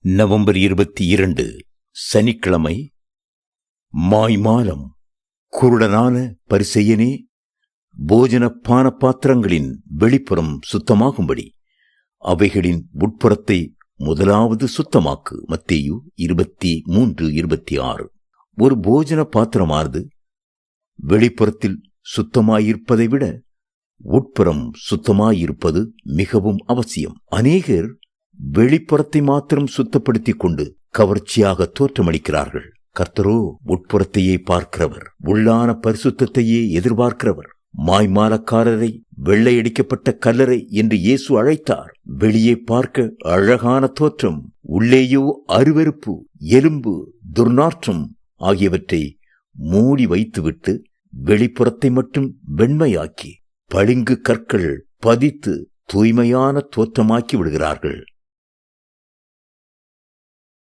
November 22 சனிக்கிழமை. மாய்மாலம். குருடனான பரிசேயனே, போஜன பான பாத்திரங்களின் வெளிப்புறம் சுத்தமாகும்படி அவைகளின் உட்புறத்தை முதலாவது சுத்தமாக்கு. மத்தேயு 23:26. ஒரு போஜன பாத்திரமானது வெளிப்புறத்தில் சுத்தமாயிருப்பதை விட உட்புறம் சுத்தமாயிருப்பது மிகவும் அவசியம். அநேகர் வெளிப்புறத்தை மாத்திரம் சுத்தப்படுத்திக் கொண்டு கவர்ச்சியாக தோற்றமளிக்கிறார்கள். கர்த்தரோ உட்புறத்தையே பார்க்கிறவர், உள்ளான பரிசுத்தத்தையே எதிர்பார்க்கிறவர். மாய்மாலக்காரரை வெள்ளையடிக்கப்பட்ட கல்லறை என்று இயேசு அழைத்தார். வெளியே பார்க்க அழகான தோற்றம், உள்ளேயோ அருவருப்பு, எலும்பு, துர்நாற்றம் ஆகியவற்றை மூடி வைத்துவிட்டு வெளிப்புறத்தை மட்டும் வெண்மையாக்கி பளிங்கு கற்கள் பதித்து தூய்மையான தோற்றமாக்கி விடுகிறார்கள்.